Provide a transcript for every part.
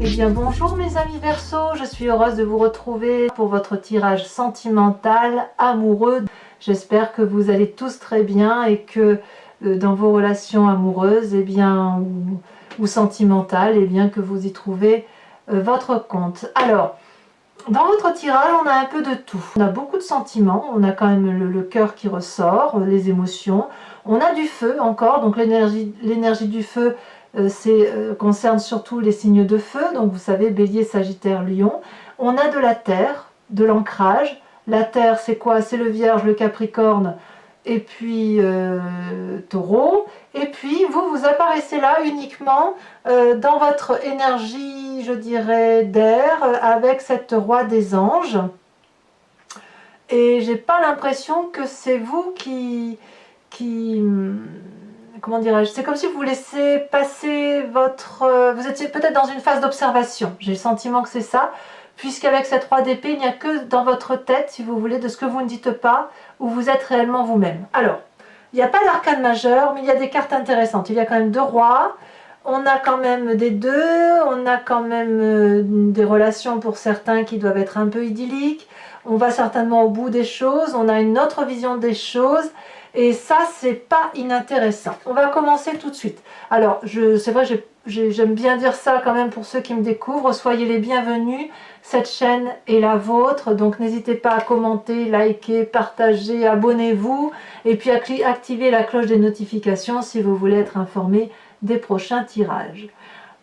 Eh bien bonjour mes amis Verseau, je suis heureuse de vous retrouver pour votre tirage sentimental, amoureux. J'espère que vous allez tous très bien et que dans vos relations amoureuses ou sentimentales, que vous y trouvez votre compte. Alors, dans votre tirage, on a un peu de tout. On a beaucoup de sentiments, on a quand même le cœur qui ressort, les émotions. On a du feu encore, donc l'énergie du feu concerne surtout les signes de feu, donc vous savez, Bélier, Sagittaire, Lion. On a de la terre, de l'ancrage. La terre, c'est quoi? C'est le Vierge, le Capricorne, et puis Taureau. Et puis vous apparaissez là uniquement dans votre énergie, je dirais, d'air, avec cette roi des anges. Et j'ai pas l'impression que c'est vous qui comment dirais-je, c'est comme si vous laissez passer vous étiez peut-être dans une phase d'observation. J'ai le sentiment que c'est ça, puisqu'avec cette roi d'épée, il n'y a que dans votre tête, si vous voulez, de ce que vous ne dites pas, où vous êtes réellement vous-même. Alors, il n'y a pas d'arcane majeur, mais il y a des cartes intéressantes. Il y a quand même 2 rois, on a quand même des 2, on a quand même des relations pour certains qui doivent être un peu idylliques, on va certainement au bout des choses, on a une autre vision des choses, et ça, c'est pas inintéressant. On va commencer tout de suite. Alors, c'est vrai, j'aime bien dire ça quand même pour ceux qui me découvrent. Soyez les bienvenus. Cette chaîne est la vôtre. Donc, n'hésitez pas à commenter, liker, partager, abonnez-vous. Et puis, activez la cloche des notifications si vous voulez être informé des prochains tirages.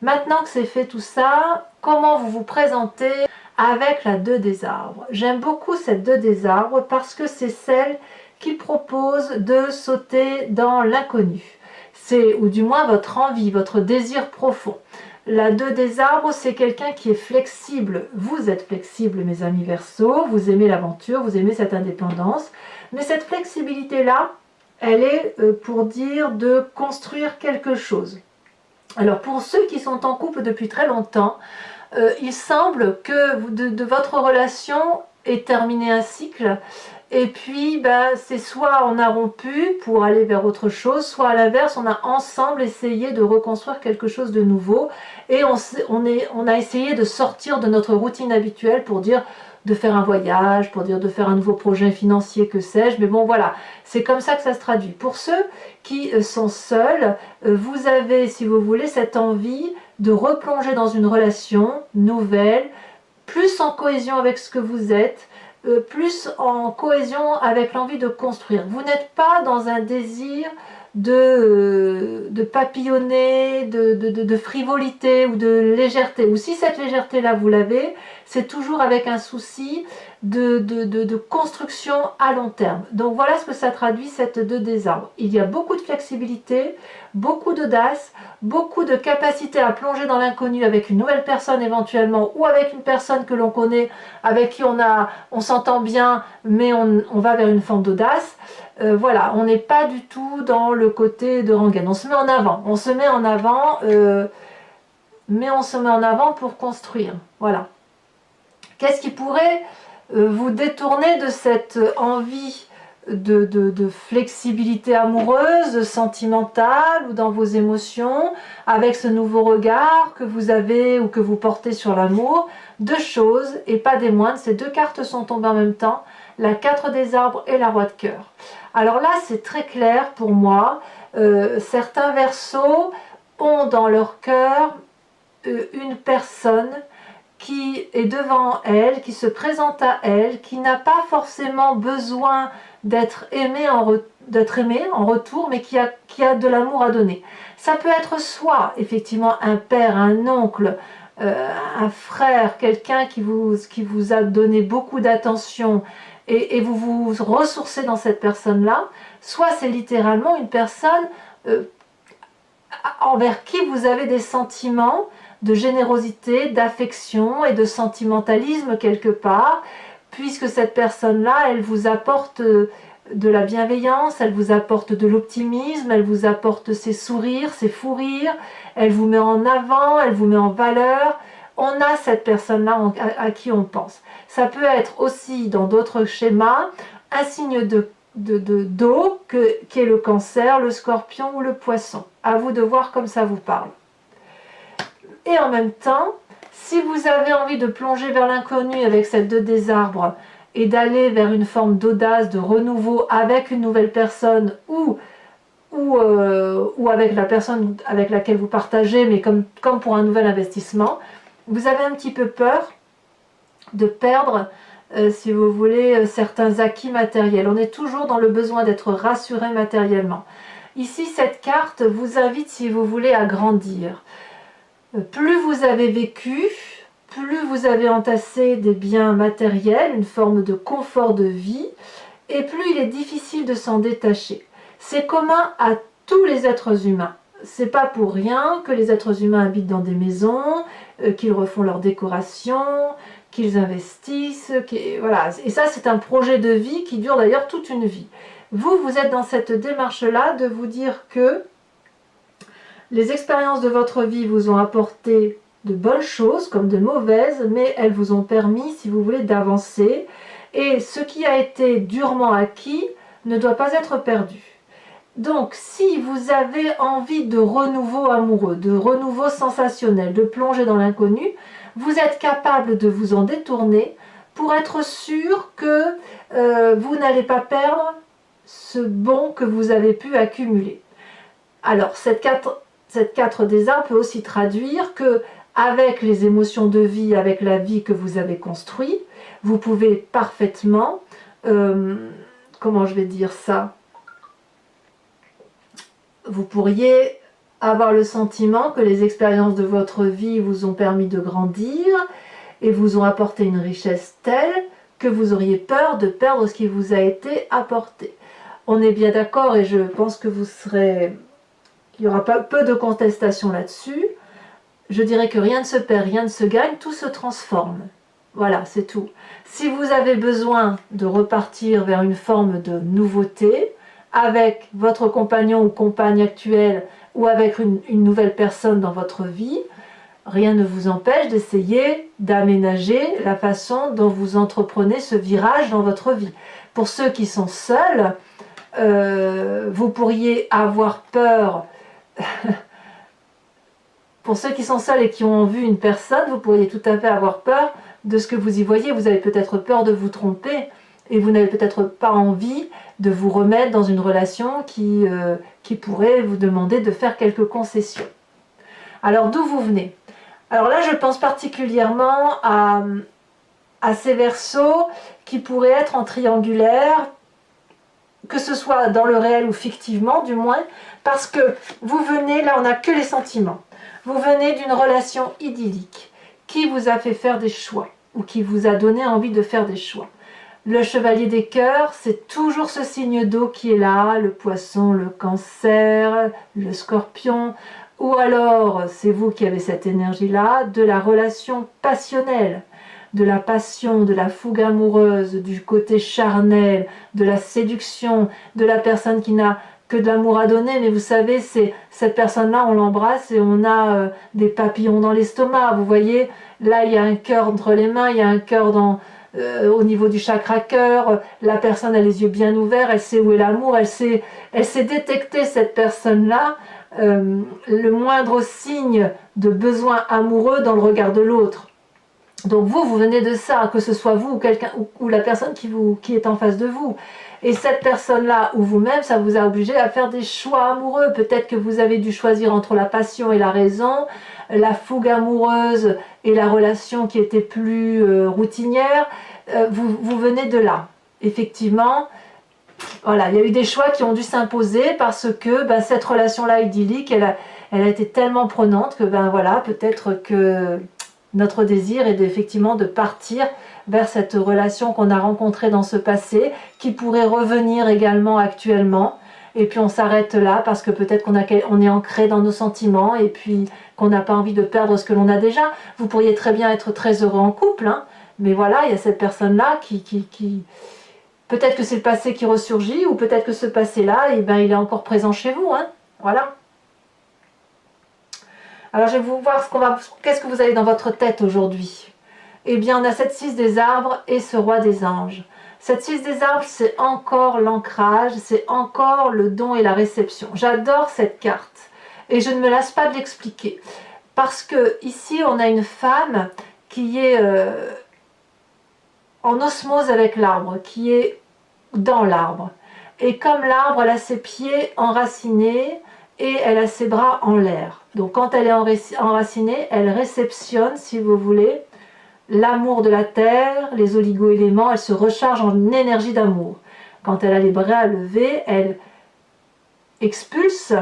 Maintenant que c'est fait tout ça, comment vous vous présentez avec la 2 des arbres? J'aime beaucoup cette 2 des arbres parce que c'est celle qui propose de sauter dans l'inconnu. C'est, ou du moins, votre envie, votre désir profond. La 2 des arbres, c'est quelqu'un qui est flexible. Vous êtes flexible, mes amis Verseau, vous aimez l'aventure, vous aimez cette indépendance. Mais cette flexibilité-là, elle est pour dire de construire quelque chose. Alors, pour ceux qui sont en couple depuis très longtemps, il semble que de votre relation est terminé un cycle. Et puis, c'est soit on a rompu pour aller vers autre chose, soit à l'inverse, on a ensemble essayé de reconstruire quelque chose de nouveau. Et on a essayé de sortir de notre routine habituelle pour dire de faire un voyage, pour dire de faire un nouveau projet financier, que sais-je. Mais bon, voilà, c'est comme ça que ça se traduit. Pour ceux qui sont seuls, vous avez, si vous voulez, cette envie de replonger dans une relation nouvelle, plus en cohésion avec ce que vous êtes, plus en cohésion avec l'envie de construire. Vous n'êtes pas dans un désir de papillonner, de frivolité ou de légèreté. Ou si cette légèreté-là vous l'avez, c'est toujours avec un souci de construction à long terme. Donc voilà ce que ça traduit, cette 2 des arbres. Il y a beaucoup de flexibilité, beaucoup d'audace, beaucoup de capacité à plonger dans l'inconnu avec une nouvelle personne éventuellement, ou avec une personne que l'on connaît, avec qui on s'entend bien, mais on va vers une forme d'audace. Voilà, on n'est pas du tout dans le côté de rengaine. On se met en avant, mais on se met en avant pour construire. Voilà. Qu'est-ce qui pourrait vous détourner de cette envie de flexibilité amoureuse, sentimentale, ou dans vos émotions, avec ce nouveau regard que vous avez ou que vous portez sur l'amour? 2 choses, et pas des moindres, ces 2 cartes sont tombées en même temps, la 4 des arbres et la roi de cœur. Alors là, c'est très clair pour moi. Certains Verseaux ont dans leur cœur une personne qui est devant elle, qui se présente à elle, qui n'a pas forcément besoin d'être aimé en retour, mais qui a de l'amour à donner. Ça peut être soit effectivement un père, un oncle, un frère, quelqu'un qui vous a donné beaucoup d'attention, et vous vous ressourcez dans cette personne-là, soit c'est littéralement une personne envers qui vous avez des sentiments de générosité, d'affection et de sentimentalisme quelque part, puisque cette personne-là, elle vous apporte de la bienveillance, elle vous apporte de l'optimisme, elle vous apporte ses sourires, ses fous rires, elle vous met en avant, elle vous met en valeur. On a cette personne-là à qui on pense. Ça peut être aussi, dans d'autres schémas, un signe d'eau qui est le Cancer, le Scorpion ou le Poisson. À vous de voir comme ça vous parle. Et en même temps, Si vous avez envie de plonger vers l'inconnu avec cette 2 des arbres et d'aller vers une forme d'audace, de renouveau avec une nouvelle personne ou avec la personne avec laquelle vous partagez, mais comme pour un nouvel investissement, vous avez un petit peu peur de perdre, si vous voulez, certains acquis matériels. On est toujours dans le besoin d'être rassuré matériellement. Ici, cette carte vous invite, si vous voulez, à grandir. Plus vous avez vécu, plus vous avez entassé des biens matériels, une forme de confort de vie, et plus il est difficile de s'en détacher. C'est commun à tous les êtres humains. C'est pas pour rien que les êtres humains habitent dans des maisons, qu'ils refont leur décoration, qu'ils investissent, voilà. Et ça, c'est un projet de vie qui dure d'ailleurs toute une vie. Vous, vous êtes dans cette démarche-là de vous dire que les expériences de votre vie vous ont apporté de bonnes choses comme de mauvaises, mais elles vous ont permis, si vous voulez, d'avancer. Et ce qui a été durement acquis ne doit pas être perdu. Donc, si vous avez envie de renouveau amoureux, de renouveau sensationnel, de plonger dans l'inconnu, vous êtes capable de vous en détourner pour être sûr que vous n'allez pas perdre ce bon que vous avez pu accumuler. Alors, cette 4 des arbres peut aussi traduire que avec les émotions de vie, avec la vie que vous avez construite, vous pouvez parfaitement, comment je vais dire ça, vous pourriez avoir le sentiment que les expériences de votre vie vous ont permis de grandir et vous ont apporté une richesse telle que vous auriez peur de perdre ce qui vous a été apporté. On est bien d'accord et je pense que il y aura pas peu de contestation là-dessus. Je dirais que rien ne se perd, rien ne se gagne, tout se transforme. Voilà, c'est tout. Si vous avez besoin de repartir vers une forme de nouveauté, avec votre compagnon ou compagne actuelle ou avec une nouvelle personne dans votre vie, rien ne vous empêche d'essayer d'aménager la façon dont vous entreprenez ce virage dans votre vie. Pour ceux qui sont seuls, vous pourriez avoir peur. Pour ceux qui sont seuls et qui ont en vue une personne, vous pourriez tout à fait avoir peur de ce que vous y voyez. Vous avez peut-être peur de vous tromper et vous n'avez peut-être pas envie de vous remettre dans une relation qui pourrait vous demander de faire quelques concessions. Alors d'où vous venez? Alors là, je pense particulièrement à ces Verseaux qui pourraient être en triangulaire, que ce soit dans le réel ou fictivement du moins, parce que vous venez, là on n'a que les sentiments, vous venez d'une relation idyllique qui vous a fait faire des choix ou qui vous a donné envie de faire des choix. Le chevalier des cœurs, c'est toujours ce signe d'eau qui est là, le poisson, le cancer, le scorpion, ou alors c'est vous qui avez cette énergie-là, de la relation passionnelle, de la passion, de la fougue amoureuse, du côté charnel, de la séduction, de la personne qui n'a que de l'amour à donner, mais vous savez, c'est cette personne-là, on l'embrasse et on a des papillons dans l'estomac, vous voyez, là il y a un cœur entre les mains, il y a un cœur au niveau du chakra cœur, la personne a les yeux bien ouverts, elle sait où est l'amour, elle sait détecter cette personne-là, le moindre signe de besoin amoureux dans le regard de l'autre. Donc vous venez de ça, que ce soit vous ou quelqu'un ou la personne qui est en face de vous. Et cette personne-là ou vous-même, ça vous a obligé à faire des choix amoureux. Peut-être que vous avez dû choisir entre la passion et la raison, la fougue amoureuse et la relation qui était plus routinière. Vous venez de là. Effectivement, voilà, il y a eu des choix qui ont dû s'imposer parce que cette relation-là idyllique, elle a été tellement prenante que voilà, peut-être que notre désir est effectivement de partir vers cette relation qu'on a rencontrée dans ce passé, qui pourrait revenir également actuellement. Et puis on s'arrête là parce que peut-être qu'on est ancré dans nos sentiments et puis qu'on n'a pas envie de perdre ce que l'on a déjà. Vous pourriez très bien être très heureux en couple, hein, mais voilà, il y a cette personne-là qui... Peut-être que c'est le passé qui ressurgit ou peut-être que ce passé-là, il est encore présent chez vous. Hein, voilà. Alors je vais vous voir qu'est-ce que vous avez dans votre tête aujourd'hui. Eh bien on a cette 6 des arbres et ce roi des anges. Cette 6 des arbres, c'est encore l'ancrage, c'est encore le don et la réception. J'adore cette carte et je ne me lasse pas de l'expliquer. Parce que ici, on a une femme qui est en osmose avec l'arbre, qui est dans l'arbre. Et comme l'arbre, elle a ses pieds enracinés et elle a ses bras en l'air. Donc quand elle est enracinée, elle réceptionne, si vous voulez, l'amour de la terre, les oligo-éléments, elle se recharge en énergie d'amour. Quand elle a les bras levés, elle expulse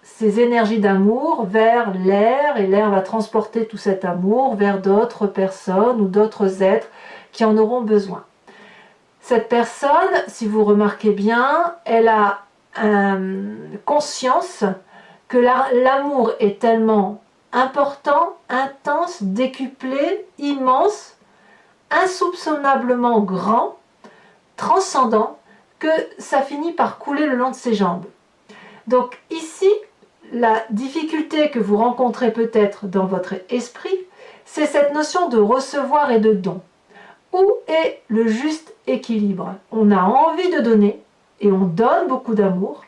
ces énergies d'amour vers l'air et l'air va transporter tout cet amour vers d'autres personnes ou d'autres êtres qui en auront besoin. Cette personne, si vous remarquez bien, elle a conscience que l'amour est tellement important, intense, décuplé, immense, insoupçonnablement grand, transcendant, que ça finit par couler le long de ses jambes. Donc ici, la difficulté que vous rencontrez peut-être dans votre esprit, c'est cette notion de recevoir et de don. Où est le juste équilibre? On a envie de donner et on donne beaucoup d'amour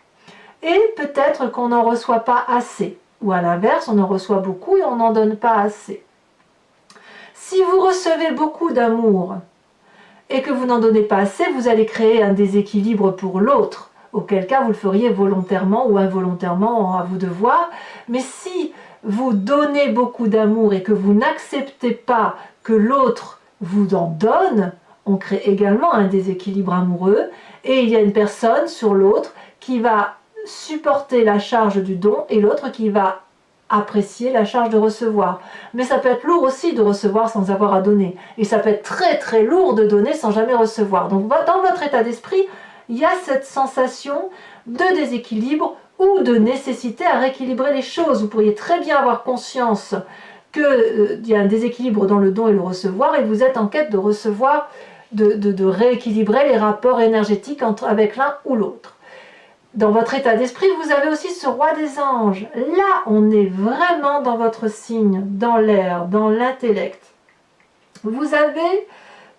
et peut-être qu'on n'en reçoit pas assez. Ou à l'inverse, on en reçoit beaucoup et on n'en donne pas assez. Si vous recevez beaucoup d'amour et que vous n'en donnez pas assez, vous allez créer un déséquilibre pour l'autre. Auquel cas vous le feriez volontairement ou involontairement, à vous de voir. Mais si vous donnez beaucoup d'amour et que vous n'acceptez pas que l'autre vous en donne, on crée également un déséquilibre amoureux et il y a une personne sur l'autre qui va supporter la charge du don et l'autre qui va apprécier la charge de recevoir. Mais ça peut être lourd aussi de recevoir sans avoir à donner. Et ça peut être très très lourd de donner sans jamais recevoir. Donc dans votre état d'esprit, il y a cette sensation de déséquilibre ou de nécessité à rééquilibrer les choses. Vous pourriez très bien avoir conscience qu'il y a un déséquilibre dans le don et le recevoir et vous êtes en quête de recevoir, de rééquilibrer les rapports énergétiques avec l'un ou l'autre. Dans votre état d'esprit, vous avez aussi ce roi des anges. Là, on est vraiment dans votre signe, dans l'air, dans l'intellect. Vous avez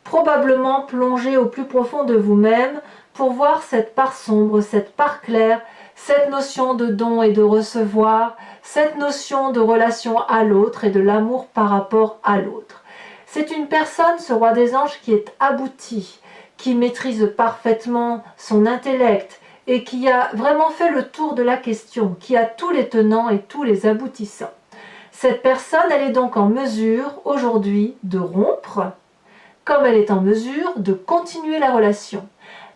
probablement plongé au plus profond de vous-même pour voir cette part sombre, cette part claire, cette notion de don et de recevoir, cette notion de relation à l'autre et de l'amour par rapport à l'autre. C'est une personne, ce roi des anges, qui est abouti, qui maîtrise parfaitement son intellect et qui a vraiment fait le tour de la question, qui a tous les tenants et tous les aboutissants. Cette personne, elle est donc en mesure aujourd'hui de rompre, comme elle est en mesure de continuer la relation.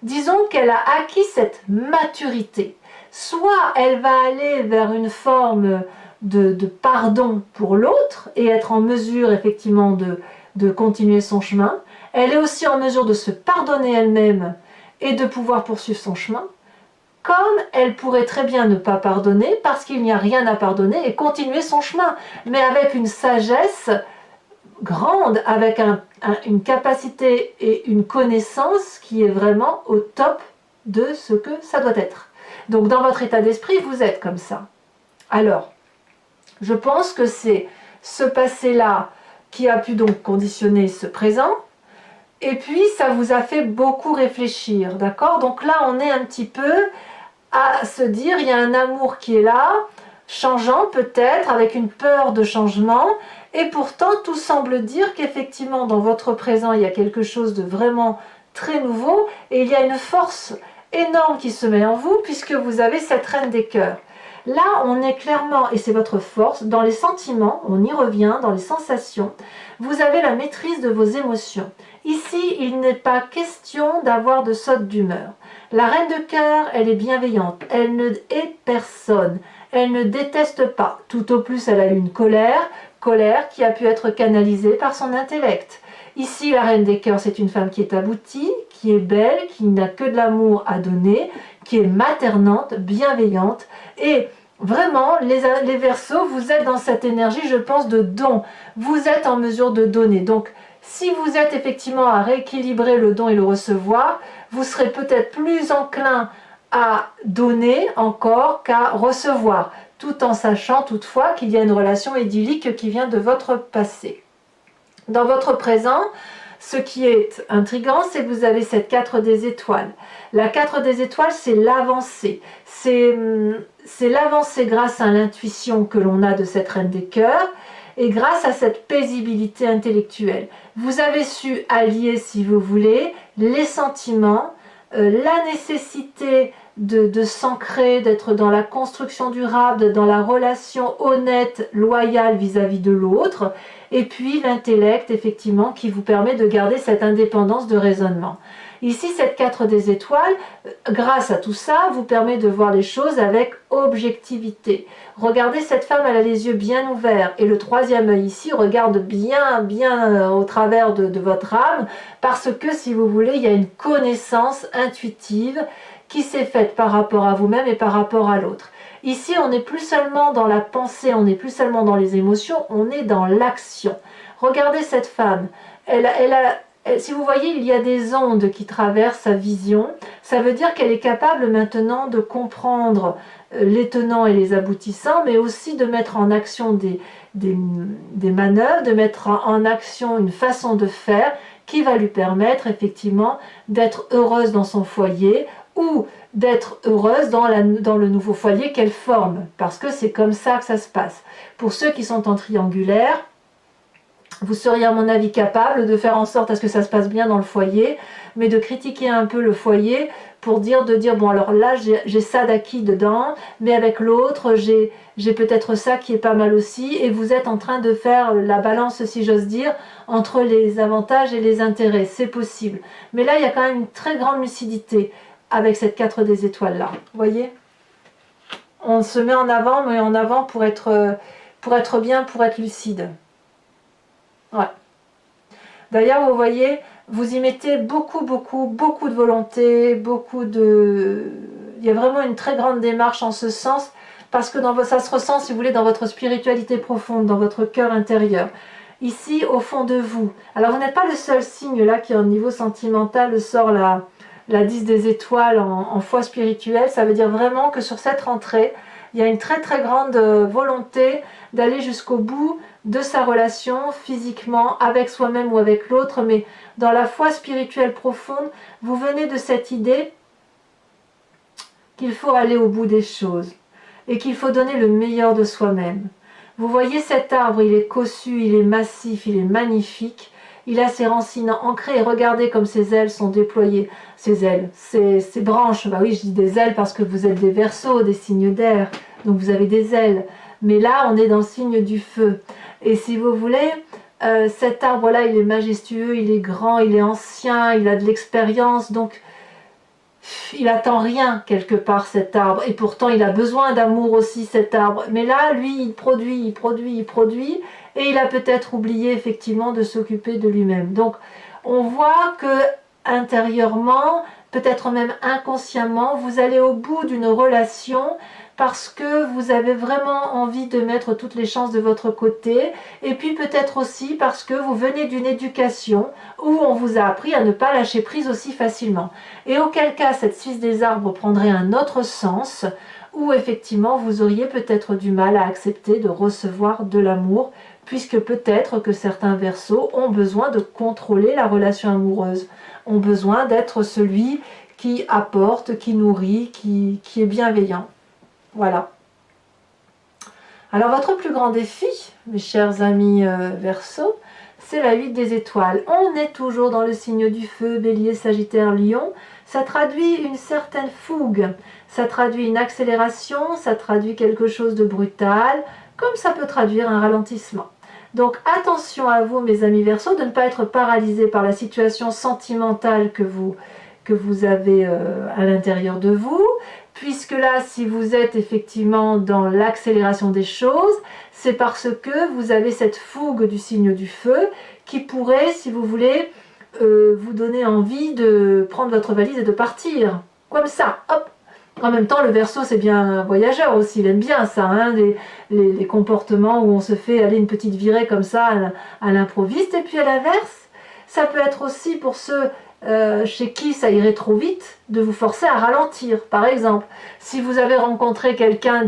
Disons qu'elle a acquis cette maturité. Soit elle va aller vers une forme de pardon pour l'autre et être en mesure effectivement de continuer son chemin. Elle est aussi en mesure de se pardonner elle-même et de pouvoir poursuivre son chemin. Comme elle pourrait très bien ne pas pardonner parce qu'il n'y a rien à pardonner et continuer son chemin, mais avec une sagesse grande, avec une capacité et une connaissance qui est vraiment au top de ce que ça doit être. Donc dans votre état d'esprit, vous êtes comme ça. Alors, je pense que c'est ce passé-là qui a pu donc conditionner ce présent, et puis ça vous a fait beaucoup réfléchir, d'accord? Donc là, on est un petit peu à se dire, il y a un amour qui est là, changeant peut-être, avec une peur de changement, et pourtant tout semble dire qu'effectivement dans votre présent il y a quelque chose de vraiment très nouveau, et il y a une force énorme qui se met en vous, puisque vous avez cette reine des cœurs. Là on est clairement, et c'est votre force, dans les sentiments, on y revient, dans les sensations, vous avez la maîtrise de vos émotions. Ici il n'est pas question d'avoir de saute d'humeur. La reine de cœur, elle est bienveillante, elle ne hait personne, elle ne déteste pas, tout au plus elle a eu une colère qui a pu être canalisée par son intellect. Ici, la reine des cœurs, c'est une femme qui est aboutie, qui est belle, qui n'a que de l'amour à donner, qui est maternante, bienveillante. Et vraiment, les Verseaux, vous êtes dans cette énergie, je pense, de don. Vous êtes en mesure de donner. Donc, si vous êtes effectivement à rééquilibrer le don et le recevoir, vous serez peut-être plus enclin à donner encore qu'à recevoir, tout en sachant toutefois qu'il y a une relation idyllique qui vient de votre passé. Dans votre présent, ce qui est intriguant, c'est que vous avez cette 4 des étoiles. La 4 des étoiles, c'est l'avancée. C'est l'avancée grâce à l'intuition que l'on a de cette reine des cœurs. Et grâce à cette paisibilité intellectuelle, vous avez su allier, si vous voulez, les sentiments, la nécessité de s'ancrer, d'être dans la construction durable, dans la relation honnête, loyale vis-à-vis de l'autre, et puis l'intellect, effectivement, qui vous permet de garder cette indépendance de raisonnement. Ici, cette 4 des étoiles, grâce à tout ça, vous permet de voir les choses avec objectivité. Regardez, cette femme, elle a les yeux bien ouverts, et le troisième œil ici regarde bien au travers de votre âme, parce que, si vous voulez, il y a une connaissance intuitive qui s'est faite par rapport à vous-même et par rapport à l'autre. Ici, on n'est plus seulement dans la pensée, on n'est plus seulement dans les émotions, on est dans l'action. Regardez cette femme, si vous voyez, il y a des ondes qui traversent sa vision. Ça veut dire qu'elle est capable maintenant de comprendre les tenants et les aboutissants, mais aussi de mettre en action des manœuvres, de mettre en action une façon de faire qui va lui permettre effectivement d'être heureuse dans son foyer ou d'être heureuse dans le nouveau foyer qu'elle forme, parce que c'est comme ça que ça se passe. Pour ceux qui sont en triangulaire, vous seriez à mon avis capable de faire en sorte à ce que ça se passe bien dans le foyer, mais de critiquer un peu le foyer pour de dire bon alors là j'ai ça d'acquis dedans, mais avec l'autre j'ai peut-être ça qui est pas mal aussi, et vous êtes en train de faire la balance, si j'ose dire, entre les avantages et les intérêts, c'est possible. Mais là il y a quand même une très grande lucidité avec cette 4 des étoiles là, vous voyez, on se met en avant, mais en avant pour être bien, pour être lucide. Ouais. D'ailleurs, vous voyez, vous y mettez beaucoup de volonté, il y a vraiment une très grande démarche en ce sens, parce que ça se ressent, si vous voulez, dans votre spiritualité profonde, dans votre cœur intérieur. Ici, au fond de vous. Alors, vous n'êtes pas le seul signe là qui, au niveau sentimental, sort la 10 des étoiles en foi spirituelle. Ça veut dire vraiment que sur cette rentrée, il y a une très grande volonté d'aller jusqu'au bout de sa relation physiquement avec soi-même ou avec l'autre, mais dans la foi spirituelle profonde, vous venez de cette idée qu'il faut aller au bout des choses et qu'il faut donner le meilleur de soi-même. Vous voyez cet arbre, il est cossu, il est massif, il est magnifique, il a ses racines ancrées, et regardez comme ses ailes sont déployées, ses branches, bah oui je dis des ailes parce que vous êtes des Verseaux, des signes d'air, donc vous avez des ailes, mais là on est dans le signe du feu. Et si vous voulez, cet arbre-là, il est majestueux, il est grand, il est ancien, il a de l'expérience, donc il attend rien quelque part cet arbre, et pourtant il a besoin d'amour aussi cet arbre. Mais là, lui, il produit, et il a peut-être oublié effectivement de s'occuper de lui-même. Donc on voit que intérieurement, peut-être même inconsciemment, vous allez au bout d'une relation, parce que vous avez vraiment envie de mettre toutes les chances de votre côté, et puis peut-être aussi parce que vous venez d'une éducation où on vous a appris à ne pas lâcher prise aussi facilement. Et auquel cas cette 6 des arbres prendrait un autre sens, où effectivement vous auriez peut-être du mal à accepter de recevoir de l'amour, puisque peut-être que certains Verseaux ont besoin de contrôler la relation amoureuse, ont besoin d'être celui qui apporte, qui nourrit, qui est bienveillant. Voilà. Alors votre plus grand défi, mes chers amis Verseaux, c'est la 8 des étoiles. On est toujours dans le signe du feu, Bélier, Sagittaire, Lion. Ça traduit une certaine fougue, ça traduit une accélération, ça traduit quelque chose de brutal, comme ça peut traduire un ralentissement. Donc attention à vous, mes amis Verseaux, de ne pas être paralysés par la situation sentimentale que vous avez à l'intérieur de vous, puisque là, si vous êtes effectivement dans l'accélération des choses, c'est parce que vous avez cette fougue du signe du feu qui pourrait, si vous voulez, vous donner envie de prendre votre valise et de partir. Comme ça, hop. En même temps, le Verseau, c'est bien un voyageur aussi, il aime bien ça, hein, les comportements où on se fait aller une petite virée comme ça à l'improviste. Et puis à l'inverse, ça peut être aussi pour ceux chez qui ça irait trop vite, de vous forcer à ralentir. Par exemple, si vous avez rencontré quelqu'un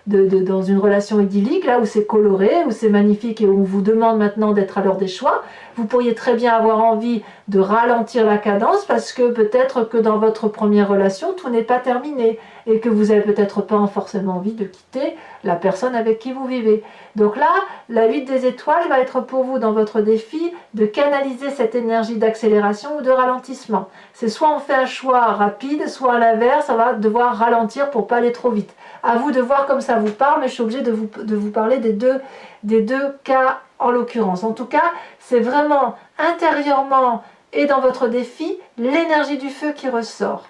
dans une relation idyllique, là où c'est coloré, où c'est magnifique et où on vous demande maintenant d'être à l'heure des choix. Vous pourriez très bien avoir envie de ralentir la cadence parce que peut-être que dans votre première relation, tout n'est pas terminé et que vous n'avez peut-être pas forcément envie de quitter la personne avec qui vous vivez. Donc là, la 8 des étoiles va être pour vous dans votre défi de canaliser cette énergie d'accélération ou de ralentissement. C'est soit on fait un choix rapide, soit à l'inverse, on va devoir ralentir pour pas aller trop vite. À vous de voir comme ça vous parle, mais je suis obligée de vous parler des deux cas en l'occurrence. En tout cas, c'est vraiment intérieurement et dans votre défi, l'énergie du feu qui ressort.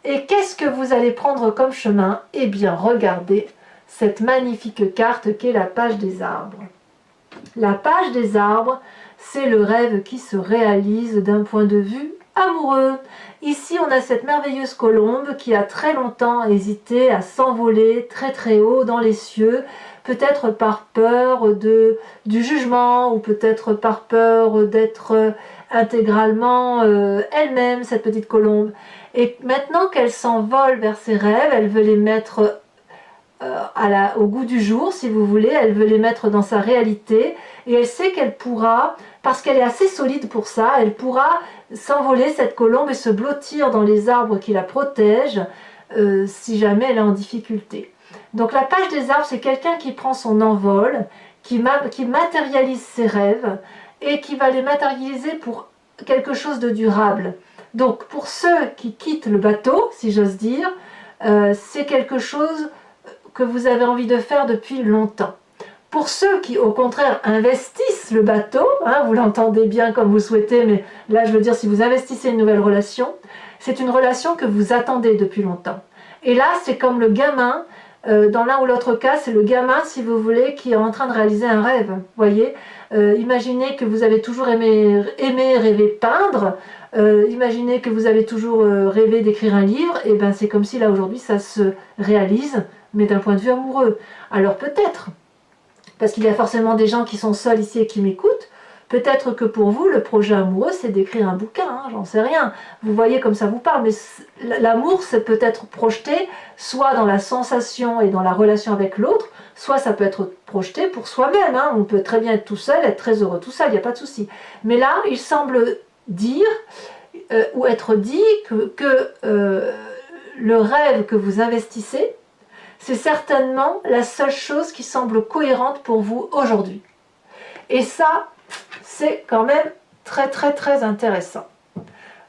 Et qu'est-ce que vous allez prendre comme chemin? Eh bien, regardez cette magnifique carte qu'est la page des arbres. La page des arbres, c'est le rêve qui se réalise d'un point de vue amoureux. Ici, on a cette merveilleuse colombe qui a très longtemps hésité à s'envoler très très haut dans les cieux, peut-être par peur du jugement ou peut-être par peur d'être intégralement elle-même, cette petite colombe. Et maintenant qu'elle s'envole vers ses rêves, elle veut les mettre au goût du jour, si vous voulez, elle veut les mettre dans sa réalité et elle sait qu'elle pourra, parce qu'elle est assez solide pour ça, elle pourra s'envoler cette colombe et se blottir dans les arbres qui la protègent si jamais elle est en difficulté. Donc la page des arbres, c'est quelqu'un qui prend son envol, qui matérialise ses rêves et qui va les matérialiser pour quelque chose de durable. Donc pour ceux qui quittent le bateau, si j'ose dire, c'est quelque chose que vous avez envie de faire depuis longtemps. Pour ceux qui, au contraire, investissent le bateau, hein, vous l'entendez bien comme vous souhaitez, mais là, je veux dire, si vous investissez une nouvelle relation, c'est une relation que vous attendez depuis longtemps. Et là, c'est comme le gamin, dans l'un ou l'autre cas, c'est le gamin, si vous voulez, qui est en train de réaliser un rêve. Voyez, imaginez que vous avez toujours aimé rêver peindre, imaginez que vous avez toujours rêvé d'écrire un livre, et ben c'est comme si là, aujourd'hui, ça se réalise, mais d'un point de vue amoureux. Alors peut-être, parce qu'il y a forcément des gens qui sont seuls ici et qui m'écoutent, peut-être que pour vous, le projet amoureux, c'est d'écrire un bouquin, hein, j'en sais rien. Vous voyez comme ça vous parle, mais l'amour, c'est peut-être projeté soit dans la sensation et dans la relation avec l'autre, soit ça peut être projeté pour soi-même. Hein. On peut très bien être tout seul, être très heureux tout seul, il n'y a pas de souci. Mais là, il semble dire, ou être dit, que le rêve que vous investissez, c'est certainement la seule chose qui semble cohérente pour vous aujourd'hui. Et ça, c'est quand même très très très intéressant.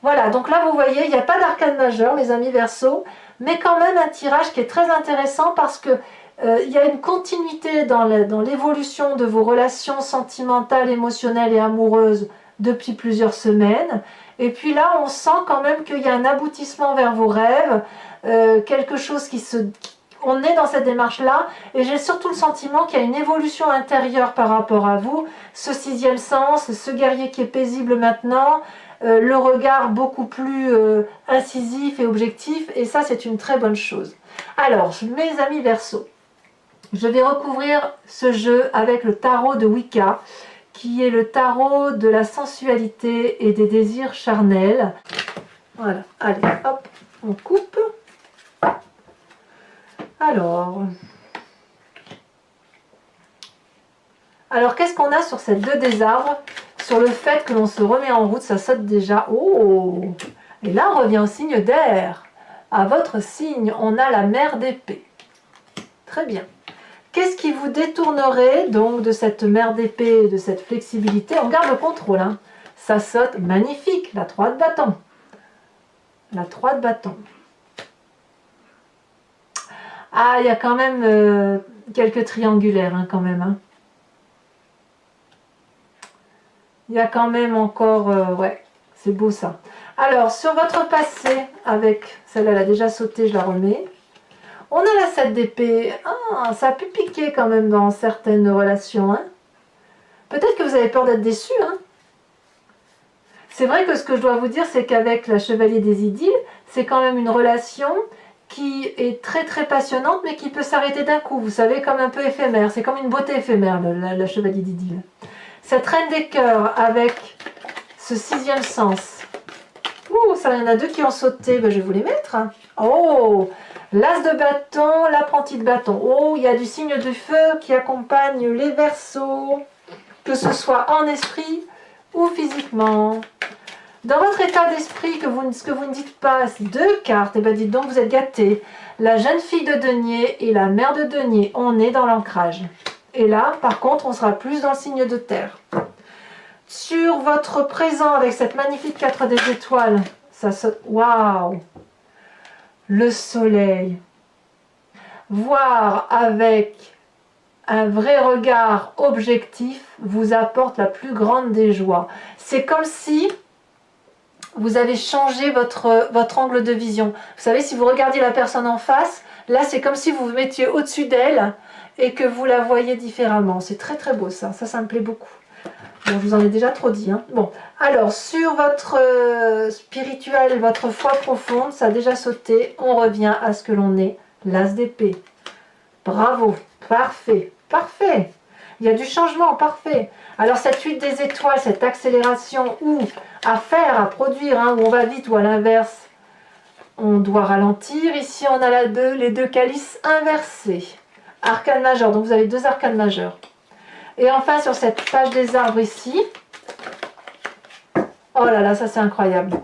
Voilà, donc là vous voyez, il n'y a pas d'arcane majeur, mes amis Verseau, mais quand même un tirage qui est très intéressant parce que il y a une continuité dans l'évolution de vos relations sentimentales, émotionnelles et amoureuses depuis plusieurs semaines. Et puis là, on sent quand même qu'il y a un aboutissement vers vos rêves, quelque chose on est dans cette démarche-là, et j'ai surtout le sentiment qu'il y a une évolution intérieure par rapport à vous, ce sixième sens, ce guerrier qui est paisible maintenant, le regard beaucoup plus incisif et objectif, et ça c'est une très bonne chose. Alors, mes amis Verseau, je vais recouvrir ce jeu avec le tarot de Wicca, qui est le tarot de la sensualité et des désirs charnels. Voilà, allez, hop, on coupe. Alors qu'est-ce qu'on a sur cette 2 des arbres? Sur le fait que l'on se remet en route, ça saute déjà. Oh! Et là, on revient au signe d'air. À votre signe, on a la mer d'épée. Très bien. Qu'est-ce qui vous détournerait donc de cette mer d'épée, de cette flexibilité? On garde le contrôle. Hein. Ça saute magnifique, la 3 de bâton. La 3 de bâton. Ah, il y a quand même quelques triangulaires, hein, quand même. Hein. Il y a quand même encore... ouais, c'est beau ça. Alors, sur votre passé, avec... Celle-là, elle a déjà sauté, je la remets. On a la 7 d'épée. Ah, ça a pu piquer quand même dans certaines relations. Hein. Peut-être que vous avez peur d'être déçu. Hein. C'est vrai que ce que je dois vous dire, c'est qu'avec la Chevalier des Idylles, c'est quand même une relation qui est très très passionnante, mais qui peut s'arrêter d'un coup. Vous savez, comme un peu éphémère. C'est comme une beauté éphémère, la Chevalier d'Idylle. Cette Reine des Cœurs, avec ce 6e sens. Ouh, ça, il y en a 2 qui ont sauté. Ben, je vais vous les mettre. Oh, L'as de bâton, l'apprenti de bâton. Oh, il y a du signe du feu qui accompagne les Verseaux, que ce soit en esprit ou physiquement. Dans votre état d'esprit, ce que vous ne dites pas, c'est 2 cartes, et bien dites donc, vous êtes gâtés. La jeune fille de denier et la mère de denier, on est dans l'ancrage. Et là, par contre, on sera plus dans le signe de terre. Sur votre présent, avec cette magnifique 4 des étoiles, ça saute. Waouh! Le soleil. Voir avec un vrai regard objectif vous apporte la plus grande des joies. C'est comme si vous avez changé votre angle de vision. Vous savez, si vous regardiez la personne en face, là c'est comme si vous vous mettiez au-dessus d'elle et que vous la voyez différemment. C'est très très beau ça, ça me plaît beaucoup. Bon, je vous en ai déjà trop dit. Hein. Bon, alors sur votre spirituel, votre foi profonde, ça a déjà sauté. On revient à ce que l'on est, l'as d'épée. Bravo, parfait, parfait. Il y a du changement, parfait. Alors cette huile des étoiles, cette accélération ou à faire, à produire, hein, où on va vite ou à l'inverse, on doit ralentir. Ici on a les 2 calices inversés. Arcane majeur, donc vous avez 2 arcanes majeurs. Et enfin sur cette page des arbres ici, oh là là, ça c'est incroyable.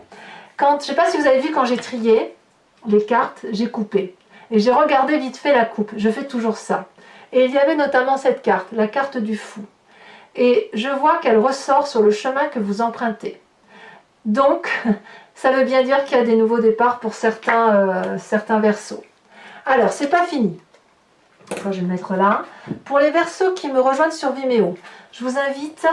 Je ne sais pas si vous avez vu quand j'ai trié les cartes, j'ai coupé. Et j'ai regardé vite fait la coupe, je fais toujours ça. Et il y avait notamment cette carte, la carte du fou. Et je vois qu'elle ressort sur le chemin que vous empruntez. Donc, ça veut bien dire qu'il y a des nouveaux départs pour certains Verseaux. Alors, c'est pas fini. Je vais le mettre là. Pour les Verseaux qui me rejoignent sur Vimeo, je vous invite,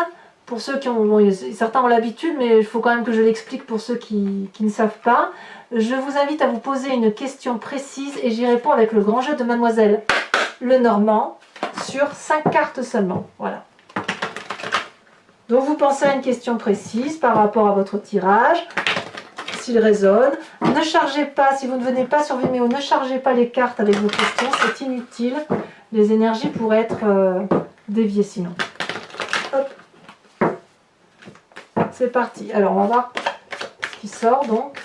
pour ceux qui ont, bon, certains ont l'habitude, mais il faut quand même que je l'explique pour ceux qui ne savent pas. Je vous invite à vous poser une question précise et j'y réponds avec le grand jeu de Mademoiselle Lenormand sur 5 cartes seulement. Voilà. Donc vous pensez à une question précise par rapport à votre tirage, s'il résonne. Ne chargez pas, si vous ne venez pas sur Vimeo, ne chargez pas les cartes avec vos questions, c'est inutile. Les énergies pourraient être déviées sinon. Hop. C'est parti. Alors on va voir ce qui sort donc.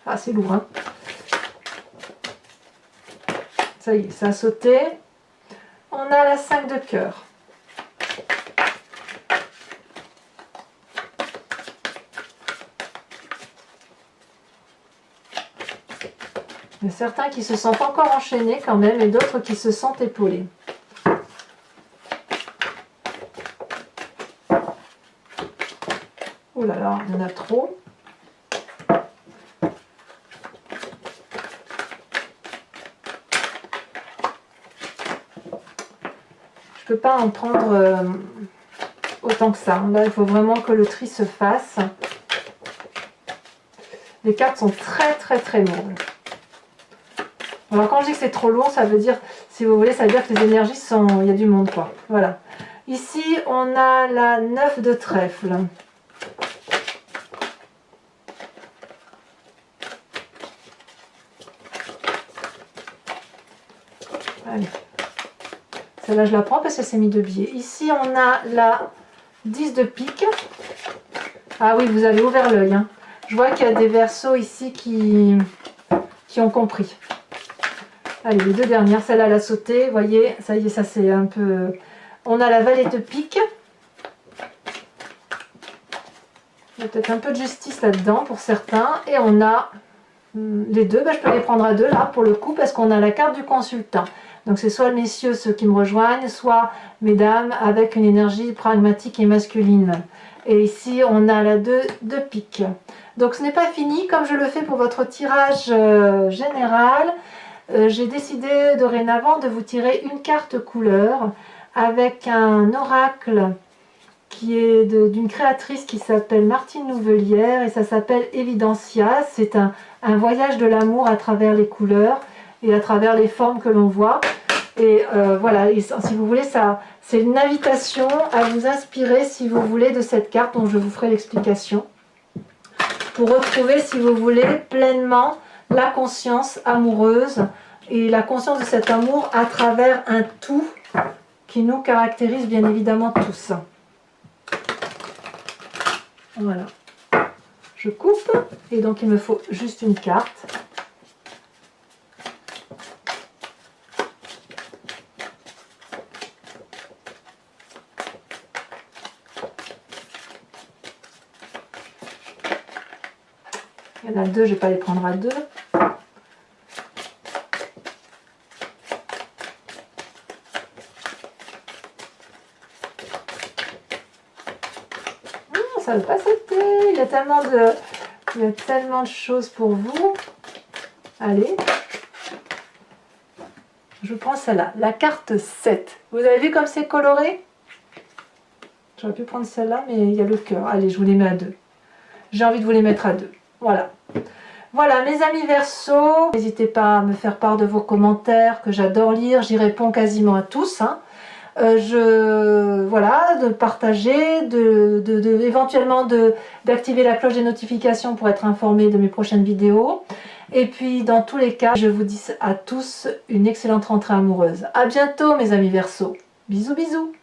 Ah c'est lourd hein. Ça y est, ça a sauté. On a la 5 de cœur. Il y a certains qui se sentent encore enchaînés quand même et d'autres qui se sentent épaulés. Ouh là là, il y en a trop. Je ne peux pas en prendre autant que ça. Là, il faut vraiment que le tri se fasse. Les cartes sont très très très lourdes. Alors quand je dis que c'est trop lourd, ça veut dire, si vous voulez, ça veut dire que les énergies sont... Il y a du monde quoi. Voilà. Ici, on a la 9 de trèfle. Allez. Celle-là, je la prends parce qu'elle s'est mis de biais. Ici, on a la 10 de pique. Ah oui, vous avez ouvert l'œil. Hein. Je vois qu'il y a des Verseaux ici qui ont compris. Allez, les 2 dernières, celle-là, elle a sauté. Vous voyez, ça y est, ça c'est un peu... On a la valet de pique. Il y a peut-être un peu de justice là-dedans pour certains. Et on a les 2. Ben, je peux les prendre à 2 là, pour le coup, parce qu'on a la carte du consultant. Donc c'est soit messieurs, ceux qui me rejoignent, soit mesdames, avec une énergie pragmatique et masculine. Et ici, on a la 2 de pique. Donc ce n'est pas fini, comme je le fais pour votre tirage général. J'ai décidé dorénavant de vous tirer une carte couleur avec un oracle qui est d'une créatrice qui s'appelle Martine Nouvelière et ça s'appelle Evidencia. C'est un voyage de l'amour à travers les couleurs et à travers les formes que l'on voit. Et voilà, et si vous voulez, c'est une invitation à vous inspirer, si vous voulez, de cette carte dont je vous ferai l'explication. Pour retrouver, si vous voulez, pleinement la conscience amoureuse et la conscience de cet amour à travers un tout qui nous caractérise bien évidemment tous. Voilà. Je coupe et donc il me faut juste une carte. Il y en a deux, je ne vais pas les prendre à deux. Ça ne veut pas sauter. Il y a tellement de choses pour vous. Allez. Je prends celle-là, la carte 7. Vous avez vu comme c'est coloré? J'aurais pu prendre celle-là, mais il y a le cœur. Allez, je vous les mets à deux. J'ai envie de vous les mettre à deux. Voilà. Voilà, mes amis Verseau. N'hésitez pas à me faire part de vos commentaires, que j'adore lire. J'y réponds quasiment à tous. Hein. Voilà, de partager, éventuellement d'activer la cloche des notifications pour être informé de mes prochaines vidéos. Et puis, dans tous les cas, je vous dis à tous une excellente rentrée amoureuse. À bientôt, mes amis Verseau. Bisous, bisous.